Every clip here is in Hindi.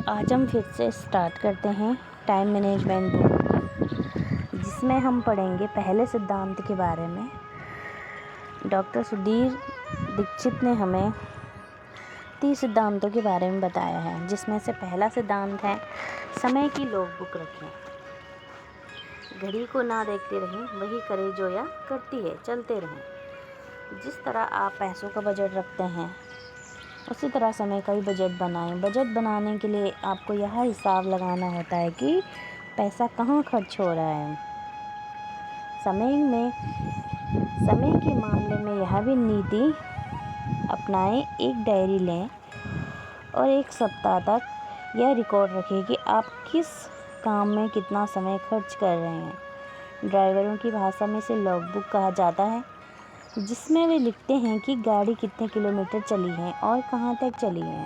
आज हम फिर से स्टार्ट करते हैं टाइम मैनेजमेंट बुक, जिसमें हम पढ़ेंगे पहले सिद्धांत के बारे में। डॉक्टर सुधीर दीक्षित ने हमें 30 सिद्धांतों के बारे में बताया है, जिसमें से पहला सिद्धांत है समय की लॉगबुक रखें। घड़ी को ना देखते रहें, वही करे जो या करती है, चलते रहें। जिस तरह आप पैसों का बजट रखते हैं, उसी तरह समय का भी बजट बनाएं। बजट बनाने के लिए आपको यह हिसाब लगाना होता है कि पैसा कहाँ खर्च हो रहा है। समय के मामले में यह भी नीति अपनाएं। एक डायरी लें और एक सप्ताह तक यह रिकॉर्ड रखें कि आप किस काम में कितना समय खर्च कर रहे हैं। ड्राइवरों की भाषा में इसे लॉगबुक कहा जाता है, जिसमें वे लिखते हैं कि गाड़ी कितने किलोमीटर चली है और कहाँ तक चली है।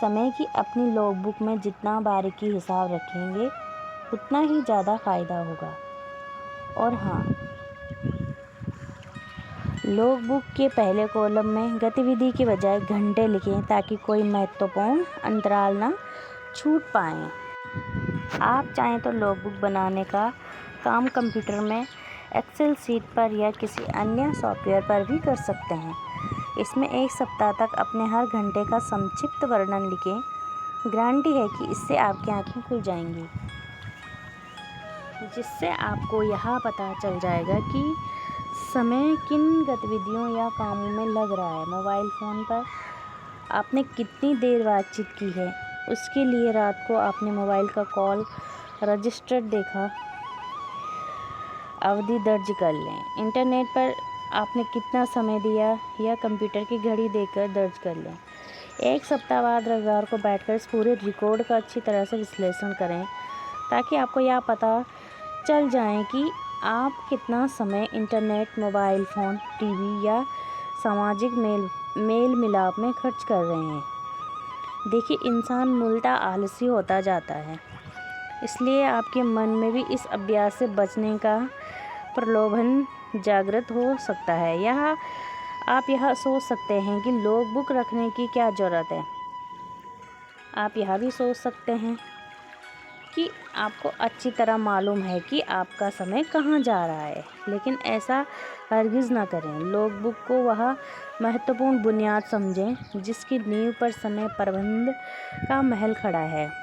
समय की अपनी लॉगबुक में जितना बारीकी हिसाब रखेंगे, उतना ही ज़्यादा फ़ायदा होगा। और हाँ, लॉगबुक के पहले कॉलम में गतिविधि के बजाय घंटे लिखें, ताकि कोई महत्वपूर्ण अंतराल ना छूट पाए। आप चाहें तो लॉगबुक बनाने का काम कंप्यूटर में एक्सेल सीट पर या किसी अन्य सॉफ्टवेयर पर भी कर सकते हैं। इसमें एक सप्ताह तक अपने हर घंटे का संक्षिप्त वर्णन लिखें। गारंटी है कि इससे आपकी आंखें खुल जाएंगी, जिससे आपको यह पता चल जाएगा कि समय किन गतिविधियों या कामों में लग रहा है। मोबाइल फ़ोन पर आपने कितनी देर बातचीत की है, उसके लिए रात को आपने मोबाइल का कॉल रजिस्टर देखा अवधि दर्ज कर लें। इंटरनेट पर आपने कितना समय दिया या कंप्यूटर की घड़ी देखकर दर्ज कर लें। एक सप्ताह बाद रविवार को बैठकर इस पूरे रिकॉर्ड का अच्छी तरह से विश्लेषण करें, ताकि आपको यह पता चल जाए कि आप कितना समय इंटरनेट, मोबाइल फ़ोन, टीवी या सामाजिक मेल मिलाप में खर्च कर रहे हैं। देखिए, इंसान मूलतः आलसी होता जाता है, इसलिए आपके मन में भी इस अभ्यास से बचने का प्रलोभन जागृत हो सकता है। आप यह सोच सकते हैं कि लॉगबुक रखने की क्या ज़रूरत है। आप यह भी सोच सकते हैं कि आपको अच्छी तरह मालूम है कि आपका समय कहाँ जा रहा है, लेकिन ऐसा हरगिज़ ना करें। लॉगबुक को वह महत्वपूर्ण बुनियाद समझें जिसकी नींव पर समय प्रबंधन का महल खड़ा है।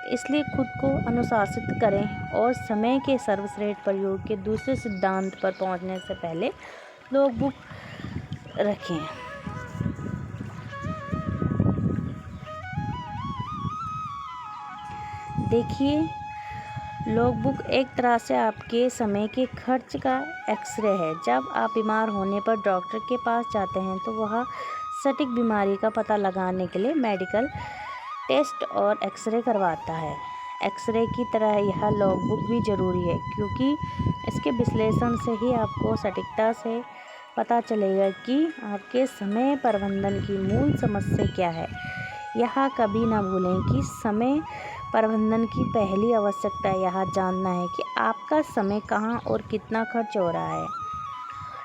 इसलिए खुद को अनुशासित करें और समय के सर्वश्रेष्ठ प्रयोग के दूसरे सिद्धांत पर पहुंचने से पहले लॉगबुक रखें। देखिए, लॉगबुक एक तरह से आपके समय के खर्च का एक्सरे है। जब आप बीमार होने पर डॉक्टर के पास जाते हैं, तो वह सटीक बीमारी का पता लगाने के लिए मेडिकल टेस्ट और एक्सरे करवाता है। एक्सरे की तरह यह लॉगबुक भी ज़रूरी है, क्योंकि इसके विश्लेषण से ही आपको सटीकता से पता चलेगा कि आपके समय प्रबंधन की मूल समस्या क्या है। यह कभी ना भूलें कि समय प्रबंधन की पहली आवश्यकता यह जानना है कि आपका समय कहाँ और कितना खर्च हो रहा है।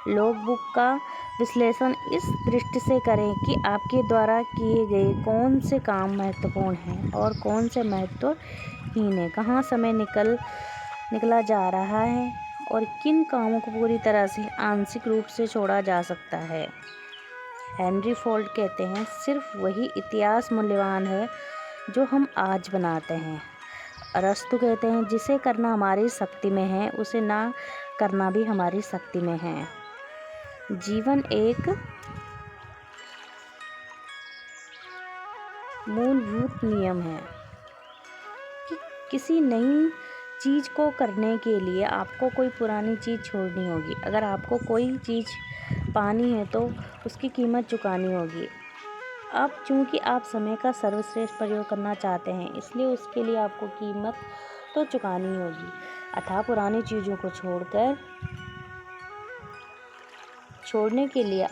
लॉगबुक का विश्लेषण इस दृष्टि से करें कि आपके द्वारा किए गए कौन से काम महत्वपूर्ण हैं और कौन से महत्वहीन हैं, कहाँ समय निकला जा रहा है और किन कामों को पूरी तरह से आंशिक रूप से छोड़ा जा सकता है। हेनरी फोर्ड कहते हैं, सिर्फ वही इतिहास मूल्यवान है जो हम आज बनाते हैं। अरस्तु कहते हैं, जिसे करना हमारी शक्ति में है, उसे ना करना भी हमारी शक्ति में है। जीवन एक मूलभूत नियम है कि किसी नई चीज़ को करने के लिए आपको कोई पुरानी चीज़ छोड़नी होगी। अगर आपको कोई चीज़ पानी है तो उसकी कीमत चुकानी होगी। अब चूंकि आप समय का सर्वश्रेष्ठ प्रयोग करना चाहते हैं, इसलिए उसके लिए आपको कीमत तो चुकानी होगी। अतः पुरानी चीज़ों को छोड़ने के लिए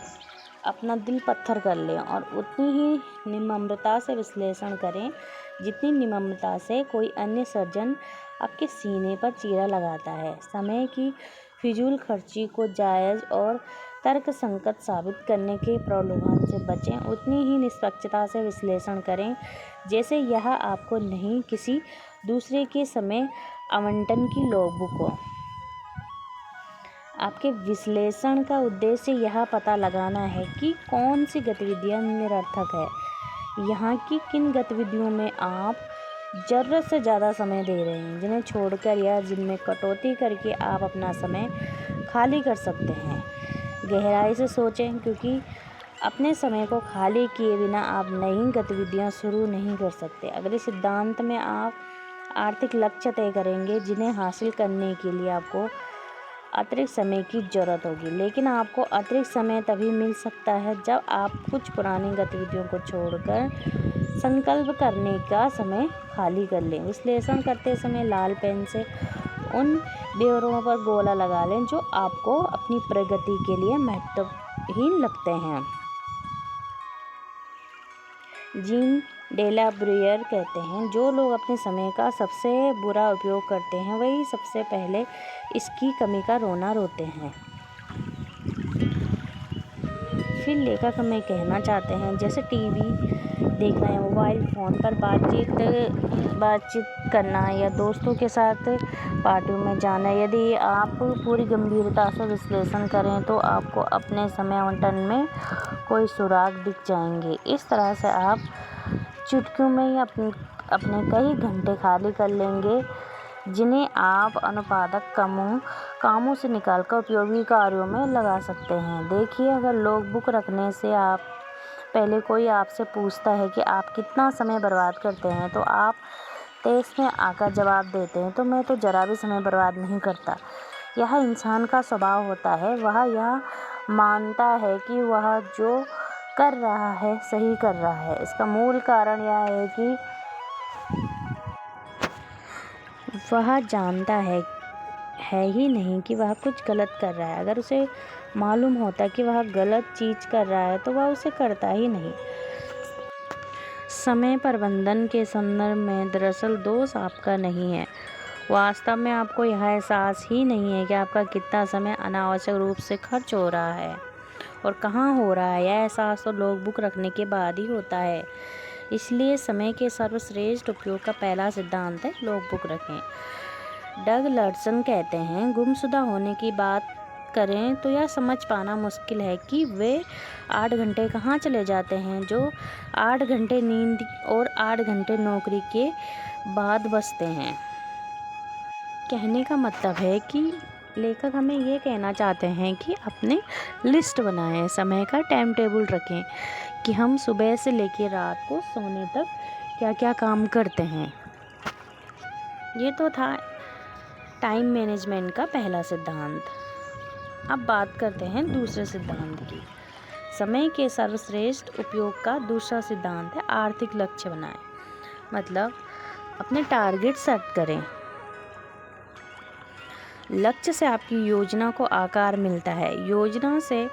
अपना दिल पत्थर कर लें और उतनी ही निम्रता से विश्लेषण करें जितनी निम्रता से कोई अन्य सर्जन आपके सीने पर चीरा लगाता है। समय की फिजूल खर्ची को जायज़ और तर्कसंगत साबित करने के प्रलोभन से बचें। उतनी ही निष्पक्षता से विश्लेषण करें जैसे यह आपको नहीं किसी दूसरे के समय आवंटन की लॉगबुक हो। आपके विश्लेषण का उद्देश्य यह पता लगाना है कि कौन सी गतिविधियां निरर्थक है, यहाँ की किन गतिविधियों में आप ज़रूरत से ज़्यादा समय दे रहे हैं, जिन्हें छोड़कर या जिनमें कटौती करके आप अपना समय खाली कर सकते हैं। गहराई से सोचें, क्योंकि अपने समय को खाली किए बिना आप नई गतिविधियां शुरू नहीं कर सकते। अगले सिद्धांत में आप आर्थिक लक्ष्य तय करेंगे जिन्हें हासिल करने के लिए आपको अतिरिक्त समय की ज़रूरत होगी, लेकिन आपको अतिरिक्त समय तभी मिल सकता है जब आप कुछ पुरानी गतिविधियों को छोड़कर संकल्प करने का समय खाली कर लें। विश्लेषण करते समय लाल पेन से उन विवरणों पर गोला लगा लें जो आपको अपनी प्रगति के लिए महत्वहीन लगते हैं। जीन डेला ब्रुयर कहते हैं, जो लोग अपने समय का सबसे बुरा उपयोग करते हैं वही सबसे पहले इसकी कमी का रोना रोते हैं। फिर लेखक हमें कहना चाहते हैं, जैसे टीवी देखना या मोबाइल फ़ोन पर बातचीत करना या दोस्तों के साथ पार्टियों में जाना, यदि आप पूरी गंभीरता से विश्लेषण करें तो आपको अपने समय आवंटन में कोई सुराग दिख जाएंगे। इस तरह से आप चुटकियों में ही अपने कई घंटे खाली कर लेंगे, जिन्हें आप अनुत्पादक कामों से निकालकर उपयोगी कार्यों में लगा सकते हैं। देखिए, अगर लॉगबुक रखने से पहले कोई आपसे पूछता है कि आप कितना समय बर्बाद करते हैं, तो आप तेज में आकर जवाब देते हैं, तो मैं तो जरा भी समय बर्बाद नहीं करता। यह इंसान का स्वभाव होता है, वह यह मानता है कि वह जो कर रहा है सही कर रहा है। इसका मूल कारण यह है कि वह जानता है ही नहीं कि वह कुछ गलत कर रहा है। अगर उसे मालूम होता कि वह गलत चीज़ कर रहा है तो वह उसे करता ही नहीं। समय प्रबंधन के संदर्भ में दरअसल दोष आपका नहीं है। वास्तव में आपको यह एहसास ही नहीं है कि आपका कितना समय अनावश्यक रूप से खर्च हो रहा है और कहाँ हो रहा है। यह एहसास तो लॉगबुक रखने के बाद ही होता है। इसलिए समय के सर्वश्रेष्ठ उपयोग का पहला सिद्धांत है, लॉगबुक रखें। डग लर्सन कहते हैं, गुमशुदा होने की बात करें तो यह समझ पाना मुश्किल है कि वे 8 घंटे कहाँ चले जाते हैं जो 8 घंटे नींद और 8 घंटे नौकरी के बाद बचते हैं। कहने का मतलब है कि लेखक हमें ये कहना चाहते हैं कि अपने लिस्ट बनाएं, समय का टाइम टेबल रखें कि हम सुबह से लेकर रात को सोने तक क्या क्या काम करते हैं। ये तो था टाइम मैनेजमेंट का पहला सिद्धांत। अब बात करते हैं दूसरे सिद्धांत की। समय के सर्वश्रेष्ठ उपयोग का दूसरा सिद्धांत है आर्थिक लक्ष्य बनाएं। मतलब अपने टारगेट सेट करें। लक्ष्य से आपकी योजना को आकार मिलता है, योजना से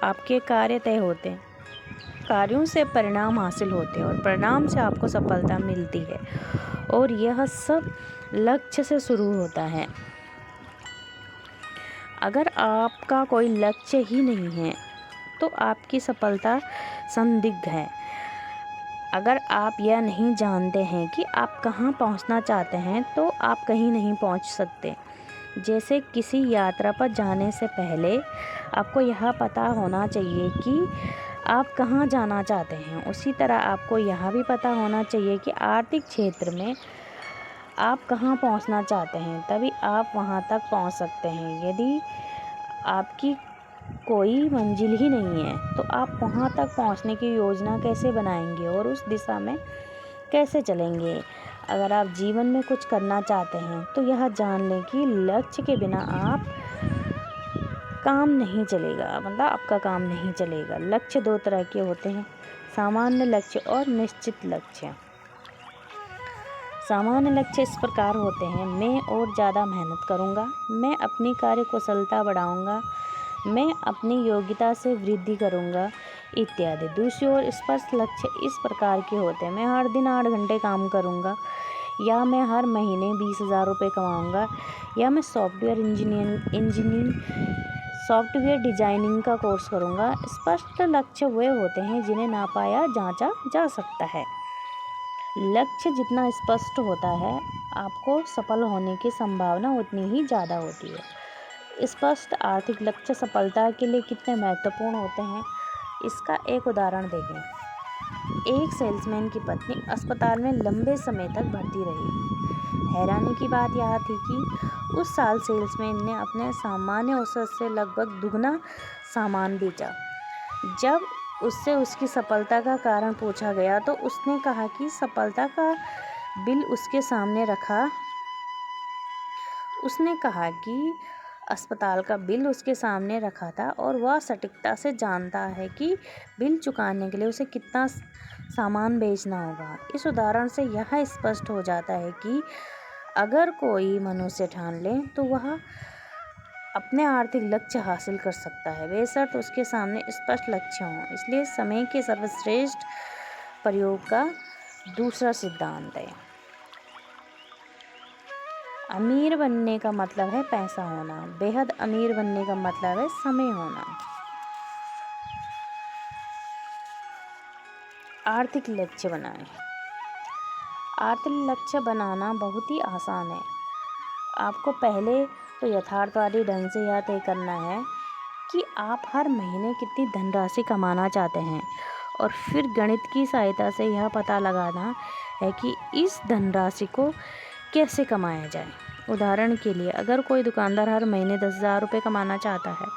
आपके कार्य तय होते हैं, कार्यों से परिणाम हासिल होते हैं और परिणाम से आपको सफलता मिलती है, और यह सब लक्ष्य से शुरू होता है। अगर आपका कोई लक्ष्य ही नहीं है तो आपकी सफलता संदिग्ध है। अगर आप यह नहीं जानते हैं कि आप कहाँ पहुँचना चाहते हैं तो आप कहीं नहीं पहुँच सकते। जैसे किसी यात्रा पर जाने से पहले आपको यह पता होना चाहिए कि आप कहाँ जाना चाहते हैं, उसी तरह आपको यह भी पता होना चाहिए कि आर्थिक क्षेत्र में आप कहाँ पहुँचना चाहते हैं, तभी आप वहाँ तक पहुँच सकते हैं। यदि आपकी कोई मंजिल ही नहीं है तो आप वहाँ तक पहुँचने की योजना कैसे बनाएंगे और उस दिशा में कैसे चलेंगे। अगर आप जीवन में कुछ करना चाहते हैं तो यह जान लें कि लक्ष्य के बिना आप काम नहीं चलेगा, मतलब आपका काम नहीं चलेगा। लक्ष्य 2 तरह के होते हैं, सामान्य लक्ष्य और निश्चित लक्ष्य। सामान्य लक्ष्य इस प्रकार होते हैं, मैं और ज़्यादा मेहनत करूँगा, मैं अपनी कार्यकुशलता बढ़ाऊँगा, मैं अपनी योग्यता से वृद्धि करूँगा इत्यादि। दूसरी ओर स्पष्ट लक्ष्य इस प्रकार के होते हैं, मैं हर दिन 8 घंटे काम करूँगा, या मैं हर महीने 20,000 रुपये कमाऊँगा, या मैं सॉफ्टवेयर इंजीनियर सॉफ्टवेयर डिजाइनिंग का कोर्स करूँगा। स्पष्ट लक्ष्य वे होते हैं जिन्हें नापा या जांचा जा सकता है। लक्ष्य जितना स्पष्ट होता है, आपको सफल होने की संभावना उतनी ही ज़्यादा होती है। स्पष्ट आर्थिक लक्ष्य सफलता के लिए कितने महत्वपूर्ण होते हैं, इसका एक उदाहरण देखें। एक सेल्समैन की पत्नी अस्पताल में लंबे समय तक भर्ती रही। हैरानी की बात यह थी कि उस साल सेल्समैन ने अपने सामान्य औसत से लगभग दुगना सामान बेचा। जब उससे उसकी सफलता का कारण पूछा गया तो उसने कहा कि सफलता का बिल उसके सामने रखा। उसने कहा कि अस्पताल का बिल उसके सामने रखा था और वह सटीकता से जानता है कि बिल चुकाने के लिए उसे कितना सामान बेचना होगा। इस उदाहरण से यह स्पष्ट हो जाता है कि अगर कोई मनुष्य ठान ले तो वह अपने आर्थिक लक्ष्य हासिल कर सकता है, बेशर्त उसके सामने स्पष्ट लक्ष्य हों। इसलिए समय के सर्वश्रेष्ठ प्रयोग का दूसरा सिद्धांत है, अमीर बनने का मतलब है पैसा होना, बेहद अमीर बनने का मतलब है समय होना। आर्थिक लक्ष्य बनाएं। आर्थिक लक्ष्य बनाना बहुत ही आसान है। आपको पहले तो यथार्थवादी ढंग से यह तय करना है कि आप हर महीने कितनी धनराशि कमाना चाहते हैं और फिर गणित की सहायता से यह पता लगाना है कि इस धनराशि को कैसे कमाया जाए। उदाहरण के लिए, अगर कोई दुकानदार हर महीने 10,000 रुपये कमाना चाहता है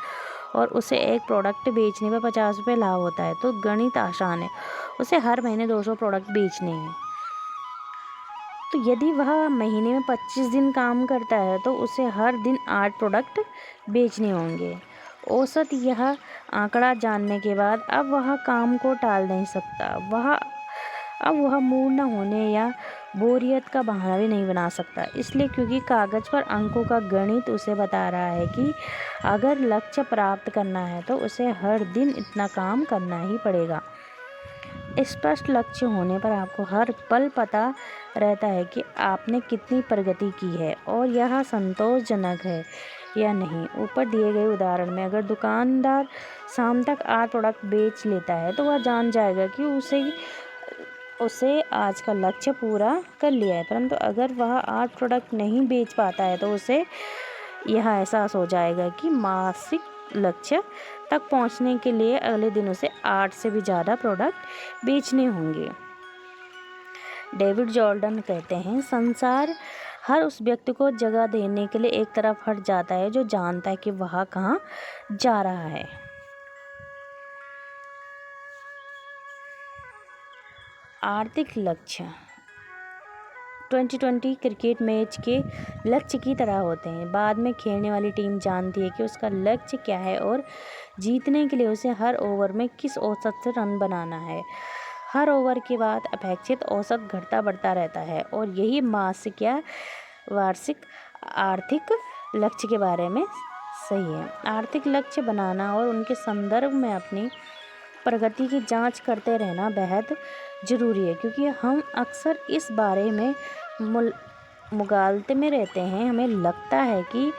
और उसे एक प्रोडक्ट बेचने पर 50 रुपये लाभ होता है, तो गणित आसान है, उसे हर महीने 200 प्रोडक्ट बेचने हैं। तो यदि वह महीने में 25 दिन काम करता है तो उसे हर दिन 8 प्रोडक्ट बेचने होंगे। औसत यह आंकड़ा जानने के बाद अब वह काम को टाल नहीं सकता। अब वह मूड न होने या बोरियत का बहाना भी नहीं बना सकता, इसलिए क्योंकि कागज़ पर अंकों का गणित उसे बता रहा है कि अगर लक्ष्य प्राप्त करना है तो उसे हर दिन इतना काम करना ही पड़ेगा। स्पष्ट लक्ष्य होने पर आपको हर पल पता रहता है कि आपने कितनी प्रगति की है और यह संतोषजनक है या नहीं। ऊपर दिए गए उदाहरण में अगर दुकानदार शाम तक 8 प्रोडक्ट बेच लेता है तो वह जान जाएगा कि उसे आज का लक्ष्य पूरा कर लिया है, परंतु अगर वह 8 प्रोडक्ट नहीं बेच पाता है तो उसे यह एहसास हो जाएगा कि मासिक लक्ष्य तक पहुंचने के लिए अगले दिन उसे 8 से भी ज़्यादा प्रोडक्ट बेचने होंगे। डेविड जॉर्डन कहते हैं, संसार हर उस व्यक्ति को जगह देने के लिए एक तरफ हट जाता है जो जानता है कि वह कहाँ जा रहा है। आर्थिक लक्ष्य 2020 क्रिकेट मैच के लक्ष्य की तरह होते हैं। बाद में खेलने वाली टीम जानती है कि उसका लक्ष्य क्या है और जीतने के लिए उसे हर ओवर में किस औसत से रन बनाना है। हर ओवर के बाद अपेक्षित औसत घटता बढ़ता रहता है और यही मासिक या वार्षिक आर्थिक लक्ष्य के बारे में सही है। आर्थिक लक्ष्य बनाना और उनके संदर्भ में अपनी प्रगति की जांच करते रहना बेहद ज़रूरी है, क्योंकि हम अक्सर इस बारे में मुगालते में रहते हैं। हमें लगता है कि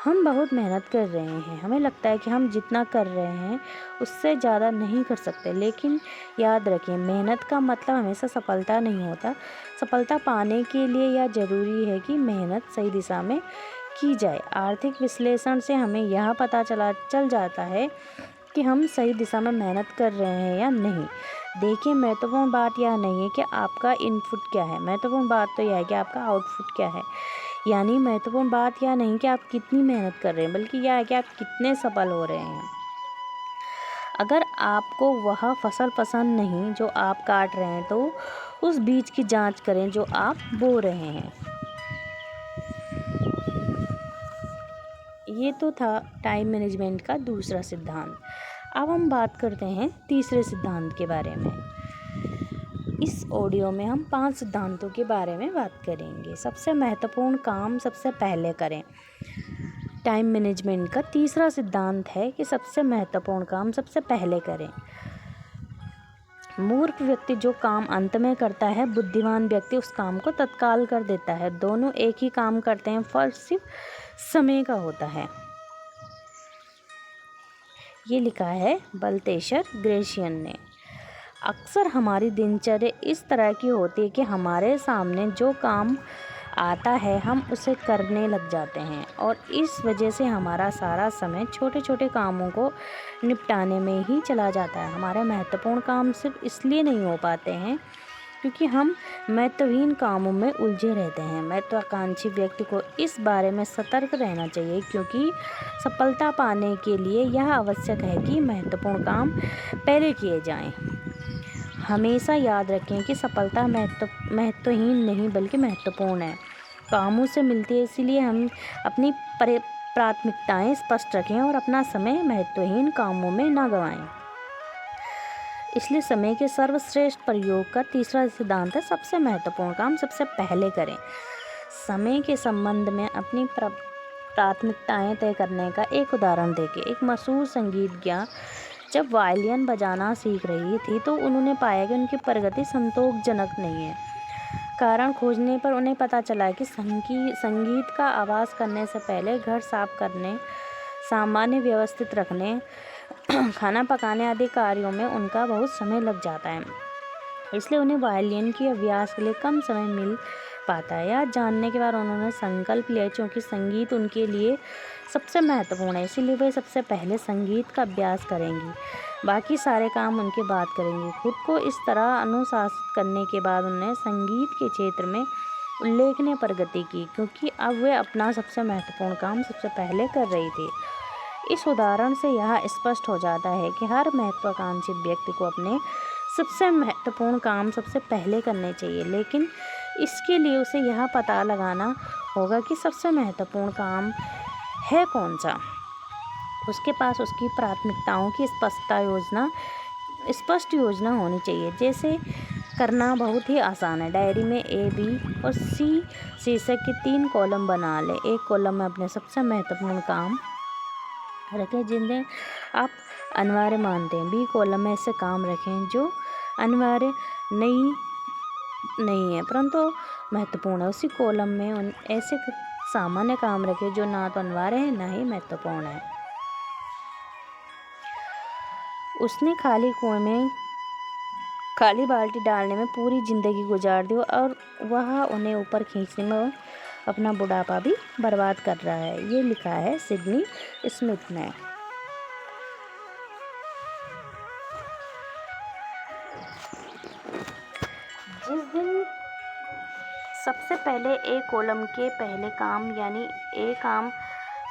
हम बहुत मेहनत कर रहे हैं, हमें लगता है कि हम जितना कर रहे हैं उससे ज़्यादा नहीं कर सकते, लेकिन याद रखें, मेहनत का मतलब हमेशा सफलता नहीं होता। सफलता पाने के लिए यह ज़रूरी है कि मेहनत सही दिशा में की जाए। आर्थिक विश्लेषण से हमें यह पता चल जाता है कि हम सही दिशा में मेहनत कर रहे हैं या नहीं। देखिए, महत्वपूर्ण बात यह नहीं है कि आपका इनपुट क्या है, महत्वपूर्ण बात तो यह है कि आपका आउटपुट क्या है। यानी महत्वपूर्ण बात यह नहीं कि आप कितनी मेहनत कर रहे हैं, बल्कि यह है कि आप कितने सफल हो रहे हैं। अगर आपको वह फसल पसंद नहीं जो आप काट रहे हैं तो उस बीज की जांच करें जो आप बो रहे हैं। ये तो था टाइम मैनेजमेंट का दूसरा सिद्धांत। अब हम बात करते हैं तीसरे सिद्धांत के बारे में। इस ऑडियो में हम 5 सिद्धांतों के बारे में बात करेंगे। सबसे महत्वपूर्ण काम सबसे पहले करें। टाइम मैनेजमेंट का तीसरा सिद्धांत है कि सबसे महत्वपूर्ण काम सबसे पहले करें। मूर्ख व्यक्ति जो काम अंत में करता है, बुद्धिमान व्यक्ति उस काम को तत्काल कर देता है। दोनों एक ही काम करते हैं, फर्क सिर्फ समय का होता है। ये लिखा है बल्तेशर ग्रेशियन ने। अक्सर हमारी दिनचर्या इस तरह की होती है कि हमारे सामने जो काम आता है हम उसे करने लग जाते हैं और इस वजह से हमारा सारा समय छोटे छोटे कामों को निपटाने में ही चला जाता है। हमारे महत्वपूर्ण काम सिर्फ इसलिए नहीं हो पाते हैं क्योंकि हम महत्वहीन कामों में उलझे रहते हैं। महत्वाकांक्षी व्यक्ति को इस बारे में सतर्क रहना चाहिए क्योंकि सफलता पाने के लिए यह आवश्यक है कि महत्वपूर्ण काम पहले किए जाएं। हमेशा याद रखें कि सफलता महत्वहीन नहीं बल्कि महत्वपूर्ण है, कामों से मिलती है। इसीलिए हम अपनी प्राथमिकताएं स्पष्ट रखें और अपना समय महत्वहीन कामों में ना गंवाएं। इसलिए समय के सर्वश्रेष्ठ प्रयोग का तीसरा सिद्धांत है सबसे महत्वपूर्ण काम सबसे पहले करें। समय के संबंध में अपनी प्राथमिकताएं तय करने का एक उदाहरण देखें। एक मशहूर संगीतज्ञ जब वायलिन बजाना सीख रही थी तो उन्होंने पाया कि उनकी प्रगति संतोषजनक नहीं है। कारण खोजने पर उन्हें पता चला कि संगीत का आवाज़ करने से पहले घर साफ करने, सामान्य व्यवस्थित रखने, खाना पकाने आदि कार्यों में उनका बहुत समय लग जाता है। इसलिए उन्हें वायलिन की अभ्यास के लिए कम समय मिल पाता है। यह जानने के बाद उन्होंने संकल्प लिया क्योंकि संगीत उनके लिए सबसे महत्वपूर्ण है, इसीलिए वे सबसे पहले संगीत का अभ्यास करेंगी, बाकी सारे काम उनके बाद करेंगी। खुद को इस तरह अनुशासित करने के बाद उन्होंने संगीत के क्षेत्र में उल्लेखनीय प्रगति की क्योंकि अब वे अपना सबसे महत्वपूर्ण काम सबसे पहले कर रही थी। इस उदाहरण से यह स्पष्ट हो जाता है कि हर महत्वाकांक्षी व्यक्ति को अपने सबसे महत्वपूर्ण काम सबसे पहले करने चाहिए, लेकिन इसके लिए उसे यह पता लगाना होगा कि सबसे महत्वपूर्ण काम है कौन सा। उसके पास उसकी प्राथमिकताओं की स्पष्ट योजना होनी चाहिए। जैसे करना बहुत ही आसान है, डायरी में A, B और C शीर्षक के 3 कॉलम बना लें। एक कॉलम में अपने सबसे महत्वपूर्ण काम रखें जिन्हें आप अनिवार्य मानते हैं। B कॉलम में ऐसे काम रखें जो अनिवार्य नहीं है परंतु महत्वपूर्ण है। उसी कॉलम में ऐसे सामान्य काम रखें जो ना तो अनिवार्य है ना ही महत्वपूर्ण है। उसने खाली कुएं में खाली बाल्टी डालने में पूरी जिंदगी गुजार दी और वह उन्हें ऊपर खींचने में अपना बुढ़ापा भी बर्बाद कर रहा है। ये लिखा है सिडनी स्मिथ ने। जिस दिन सबसे पहले A कॉलम के पहले काम यानी A काम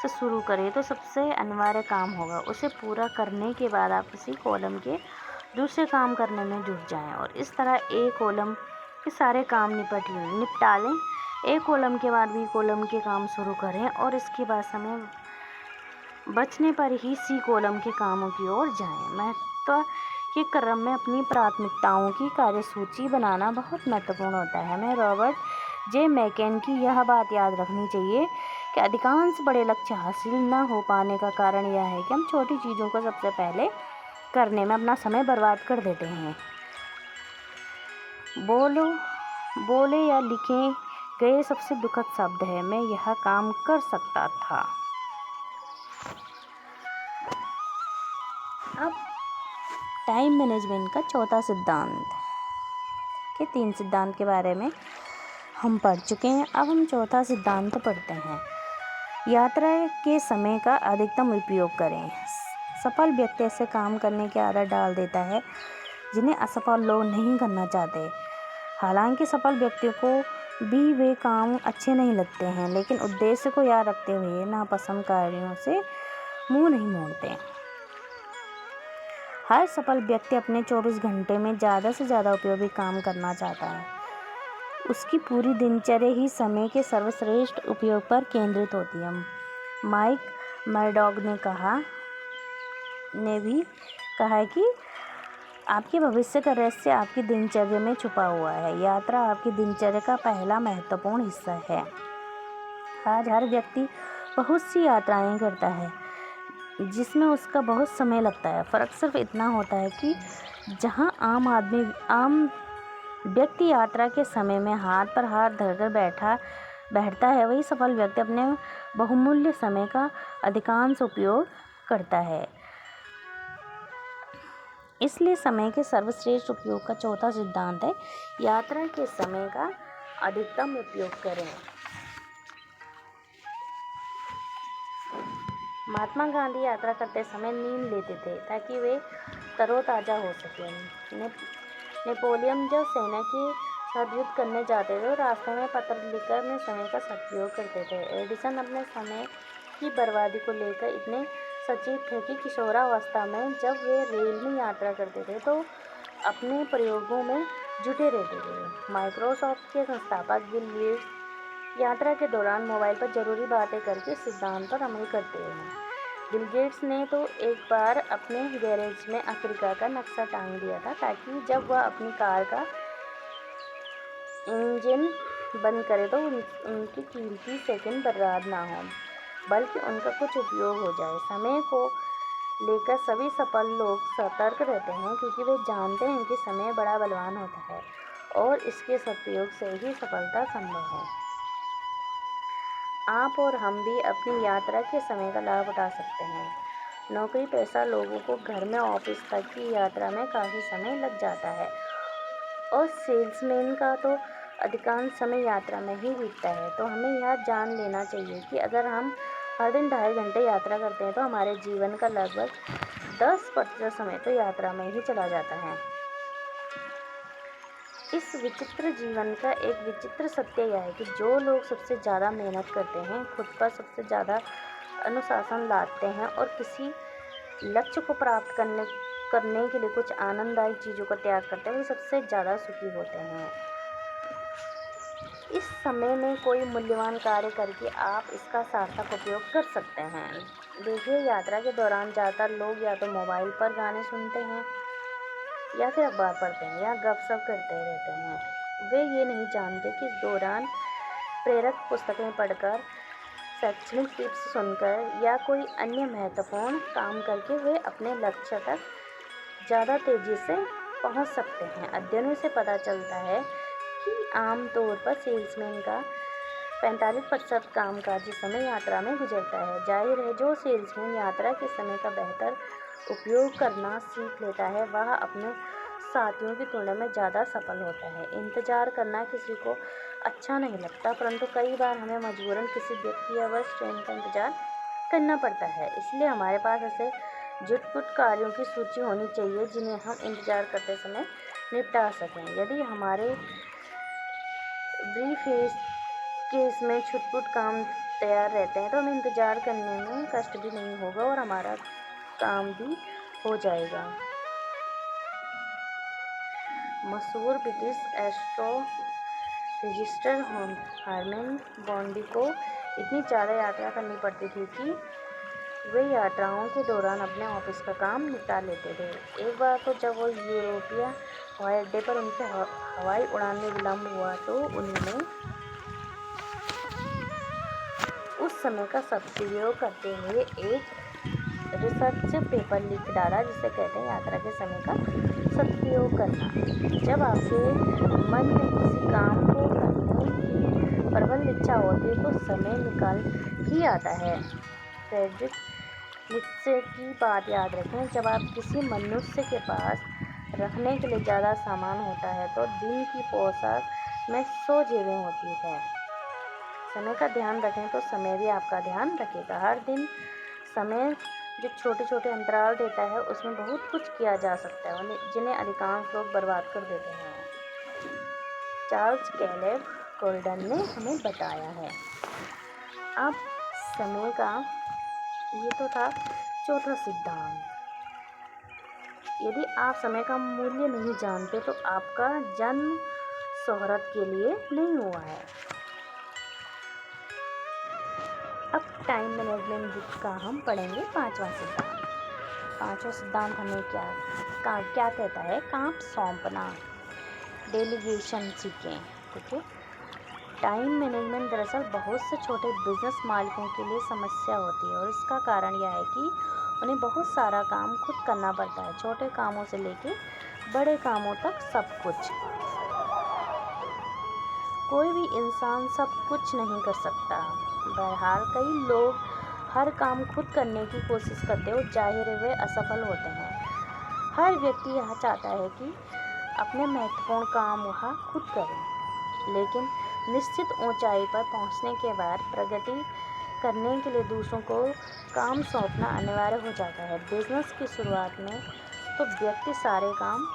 से शुरू करें तो सबसे अनिवार्य काम होगा, उसे पूरा करने के बाद आप इसी कॉलम के दूसरे काम करने में जुट जाएं और इस तरह A कॉलम के सारे काम निपटा लें। A कॉलम के बाद B कॉलम के काम शुरू करें और इसके बाद समय बचने पर ही C कॉलम के कामों की ओर जाएं। महत्व के क्रम में अपनी प्राथमिकताओं की कार्यसूची बनाना बहुत महत्वपूर्ण होता है। हमें रॉबर्ट जे मैकेन की यह बात याद रखनी चाहिए कि अधिकांश बड़े लक्ष्य हासिल न हो पाने का कारण यह है कि हम छोटी चीज़ों को सबसे पहले करने में अपना समय बर्बाद कर देते हैं। बोले या लिखे गए सबसे दुखद शब्द है, मैं यह काम कर सकता था। अब टाइम मैनेजमेंट का चौथा सिद्धांत के 3 सिद्धांत के बारे में हम पढ़ चुके हैं। अब हम चौथा सिद्धांत पढ़ते हैं। यात्रा के समय का अधिकतम उपयोग करें। सफल व्यक्ति ऐसे काम करने की आदत डाल देता है जिन्हें असफल लोग नहीं करना चाहते। हालांकि सफल व्यक्तियों को भी वे काम अच्छे नहीं लगते हैं, लेकिन उद्देश्य को याद रखते हुए नापसंद कार्यों से मुंह नहीं मोड़ते। हर सफल व्यक्ति अपने 24 घंटे में ज़्यादा से ज़्यादा उपयोगी काम करना चाहता है। उसकी पूरी दिनचर्या ही समय के सर्वश्रेष्ठ उपयोग पर केंद्रित होती है। माइक मर्डॉक ने भी कहा कि आपके भविष्य का रहस्य आपकी दिनचर्या में छुपा हुआ है। यात्रा आपकी दिनचर्या का पहला महत्वपूर्ण हिस्सा है। आज हर व्यक्ति बहुत सी यात्राएं करता है जिसमें उसका बहुत समय लगता है। फ़र्क सिर्फ इतना होता है कि जहां आम व्यक्ति यात्रा के समय में हाथ पर हाथ धरकर बैठता है, वही सफल व्यक्ति अपने बहुमूल्य समय का अधिकांश उपयोग करता है। इसलिए समय के सर्वश्रेष्ठ उपयोग का चौथा सिद्धांत है, यात्रा के समय का अधिकतम उपयोग करें। महात्मा गांधी यात्रा करते समय नींद लेते थे ताकि वे तरोताज़ा हो सकें। नेपोलियन जब सेना के साथ युद्ध करने जाते थे तो रास्ते में पत्र लिखकर अपने समय का सदुपयोग करते थे। एडिसन अपने समय की बर्बादी को लेकर इतने सचेत थे कि किशोरावस्था में जब वे रेल में यात्रा करते थे तो अपने प्रयोगों में जुटे रहते थे। माइक्रोसॉफ्ट के संस्थापक बिल गेट्स यात्रा के दौरान मोबाइल पर ज़रूरी बातें करके सिद्धांत पर अमल करते हैं। बिल गेट्स ने तो एक बार अपने गैरेज में अफ्रीका का नक्शा टांग दिया था ताकि जब वह अपनी कार का इंजन बंद करे तो उनकी कीमती सेकंड बर्बाद ना हो, बल्कि उनका कुछ उपयोग हो जाए। समय को लेकर सभी सफल लोग सतर्क रहते हैं क्योंकि वे जानते हैं कि समय बड़ा बलवान होता है और इसके सदुपयोग से ही सफलता संभव है। आप और हम भी अपनी यात्रा के समय का लाभ उठा सकते हैं। नौकरी पेशा लोगों को घर में ऑफिस तक की यात्रा में काफ़ी समय लग जाता है और सेल्समैन का तो अधिकांश समय यात्रा में ही बीतता है। तो हमें यह जान लेना चाहिए कि अगर हम हर दिन 2.5 घंटे यात्रा करते हैं तो हमारे जीवन का लगभग 10% समय तो यात्रा में ही चला जाता है। इस विचित्र जीवन का एक विचित्र सत्य यह है कि जो लोग सबसे ज़्यादा मेहनत करते हैं, खुद पर सबसे ज़्यादा अनुशासन लाते हैं और किसी लक्ष्य को प्राप्त करने के लिए कुछ आनंददायक चीज़ों का त्याग करते हैं, वे सबसे ज़्यादा सुखी होते हैं। इस समय में कोई मूल्यवान कार्य करके आप इसका सार्थक उपयोग कर सकते हैं। देखिए, यात्रा के दौरान ज़्यादातर लोग या तो मोबाइल पर गाने सुनते हैं या फिर अखबार पढ़ते हैं या गपशप करते रहते हैं। वे ये नहीं जानते कि इस दौरान प्रेरक पुस्तकें पढ़कर, शैक्षणिक टिप्स सुनकर या कोई अन्य महत्वपूर्ण काम करके वे अपने लक्ष्य तक ज़्यादा तेज़ी से पहुंच सकते हैं। अध्ययनों से पता चलता है कि आमतौर पर सेल्समैन का 45% कामकाजी समय यात्रा में गुजरता है। जाहिर है, जो सेल्समैन यात्रा के समय का बेहतर उपयोग करना सीख लेता है वह अपने साथियों की तुलना में ज़्यादा सफल होता है। इंतज़ार करना किसी को अच्छा नहीं लगता, परंतु कई बार हमें मजबूरन किसी व्यक्ति या बस ट्रेन का इंतज़ार करना पड़ता है। इसलिए हमारे पास ऐसे झटपट कार्यों की सूची होनी चाहिए जिन्हें हम इंतज़ार करते समय निपटा सकें। यदि हमारे ब्रीफकेस में छुटपुट काम तैयार रहते हैं तो हमें इंतज़ार करने में कष्ट भी नहीं होगा और हमारा काम भी हो जाएगा। मशहूर ब्रिटिश एस्ट्रोफिजिस्ट हरमन बॉन्डी को इतनी ज़्यादा यात्रा करनी पड़ती थी कि वे यात्राओं के दौरान अपने ऑफिस का काम निपटा लेते थे। एक बार तो जब वो यूरोपीय हवाई अड्डे पर उनके हवाई उड़ान में विलम्ब हुआ तो उन्होंने उस समय का सदुपयोग करते हुए एक रिसर्च पेपर लिख डाला जिसे कहते हैं यात्रा के समय का सदुपयोग करना। जब आपके मन में किसी काम को करने की प्रबल इच्छा होती है तो समय निकल ही आता है। फ्रेडरिक नीत्शे की बात याद रखें, जब आप किसी मनुष्य के पास रखने के लिए ज़्यादा सामान होता है तो दिन की पोशाक में 100 जेबें होती है। समय का ध्यान रखें तो समय भी आपका ध्यान रखेगा। हर दिन समय जो छोटे छोटे अंतराल देता है उसमें बहुत कुछ किया जा सकता है जिन्हें अधिकांश लोग बर्बाद कर देते हैं। चार्ल्स कैलेब गोल्डन ने हमें बताया है। अब समय का ये तो था चौथा सिद्धांत। यदि आप समय का मूल्य नहीं जानते तो आपका जन्म शोहरत के लिए नहीं हुआ है। अब टाइम मैनेजमेंट बुक का हम पढ़ेंगे 5वां सिद्धांत। 5वां सिद्धांत हमें क्या कहता है? काम सौंपना, डेलीगेशन सीखें। ठीक है, टाइम मैनेजमेंट दरअसल बहुत से छोटे बिजनेस मालिकों के लिए समस्या होती है और इसका कारण यह है कि उन्हें बहुत सारा काम खुद करना पड़ता है, छोटे कामों से लेके बड़े कामों तक सब कुछ। कोई भी इंसान सब कुछ नहीं कर सकता। बहरहाल कई लोग हर काम खुद करने की कोशिश करते हैं और जाहिर है वे असफल होते हैं। हर व्यक्ति यह चाहता है कि अपने महत्वपूर्ण काम वह खुद करें, लेकिन निश्चित ऊंचाई पर पहुंचने के बाद प्रगति करने के लिए दूसरों को काम सौंपना अनिवार्य हो जाता है। बिजनेस की शुरुआत में तो व्यक्ति सारे काम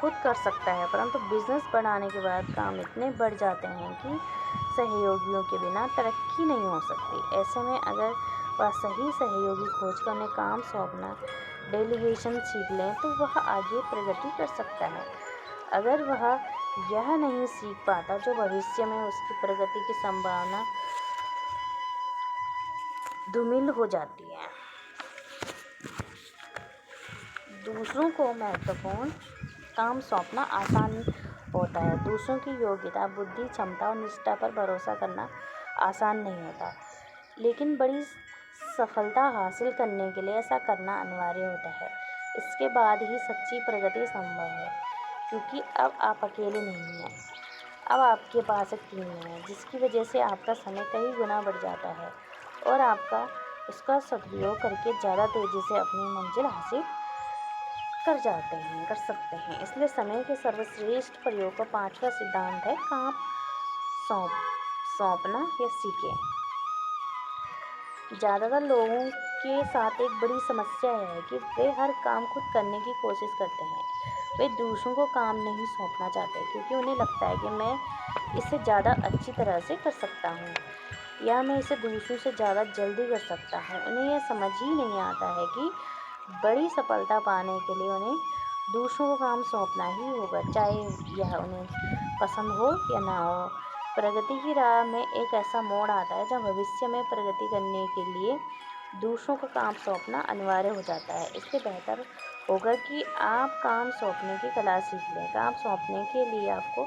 खुद कर सकता है, परंतु बिजनेस बढ़ाने के बाद काम इतने बढ़ जाते हैं कि सहयोगियों के बिना तरक्की नहीं हो सकती। ऐसे में अगर वह सही सहयोगी खोजकर उन्हें काम सौंपना, डेलीगेशन सीख लें तो वह आगे प्रगति कर सकता है। अगर वह यह नहीं सीख पाता जो भविष्य में उसकी प्रगति की संभावना धूमिल हो जाती है। दूसरों को महत्वपूर्ण काम सौंपना आसान होता है। दूसरों की योग्यता, बुद्धि, क्षमता और निष्ठा पर भरोसा करना आसान नहीं होता, लेकिन बड़ी सफलता हासिल करने के लिए ऐसा करना अनिवार्य होता है। इसके बाद ही सच्ची प्रगति संभव है, क्योंकि अब आप अकेले नहीं हैं। अब आपके पास एक टीम है, जिसकी वजह से आपका समय कई गुना बढ़ जाता है और आपका उसका सदुपयोग करके ज़्यादा तेज़ी से अपनी मंजिल हासिल कर सकते हैं। इसलिए समय के सर्वश्रेष्ठ प्रयोग का 5वां सिद्धांत है, काम सौंपना या सीखें। ज़्यादातर लोगों के साथ एक बड़ी समस्या है कि वे हर काम खुद करने की कोशिश करते हैं। वे दूसरों को काम नहीं सौंपना चाहते, क्योंकि उन्हें लगता है कि मैं इसे ज़्यादा अच्छी तरह से कर सकता हूँ या मैं इसे दूसरों से ज़्यादा जल्दी कर सकता हूँ। उन्हें यह समझ ही नहीं आता है कि बड़ी सफलता पाने के लिए उन्हें दूसरों को काम सौंपना ही होगा, चाहे यह उन्हें पसंद हो या ना हो। प्रगति की राह में एक ऐसा मोड़ आता है जब भविष्य में प्रगति करने के लिए दूसरों को काम सौंपना अनिवार्य हो जाता है। इसलिए बेहतर होगा कि आप काम सौंपने की कला सीख लें। काम सौंपने के लिए आपको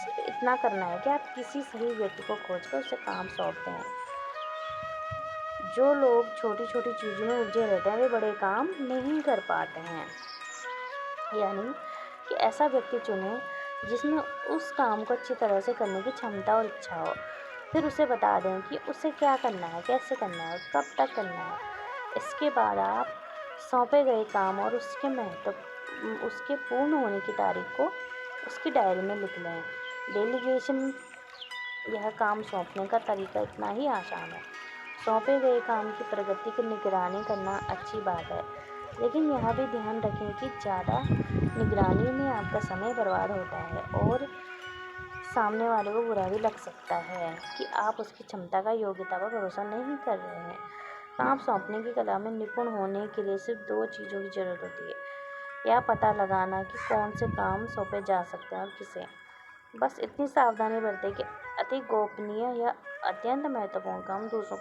सिर्फ इतना करना है कि आप किसी सही व्यक्ति को खोजकर उसे काम सौंप दें। जो लोग छोटी छोटी चीज़ों में उलझे रहते हैं, वे बड़े काम नहीं कर पाते हैं। यानी कि ऐसा व्यक्ति चुनें जिसमें उस काम को अच्छी तरह से करने की क्षमता और इच्छा हो। फिर उसे बता दें कि उसे क्या करना है, कैसे करना है, कब तक करना है। इसके बाद आप सौंपे गए काम और उसके पूर्ण होने की तारीख को उसकी डायरी में लिख लें। डेलीगेशन, यह काम सौंपने का तरीका इतना ही आसान है। सौंपे गए काम की प्रगति की निगरानी करना अच्छी बात है, लेकिन यह भी ध्यान रखें कि ज़्यादा निगरानी में आपका समय बर्बाद होता है और सामने वाले को बुरा भी लग सकता है कि आप उसकी क्षमता का, योग्यता पर भरोसा नहीं कर रहे हैं। काम सौंपने की कला में निपुण होने के लिए सिर्फ 2 चीज़ों की ज़रूरत होती है। यह पता लगाना कि कौन से काम सौंपे जा सकते हैं और किसे। बस इतनी सावधानी बरतें कि अति गोपनीय या अत्यंत महत्वपूर्ण काम दूसरों को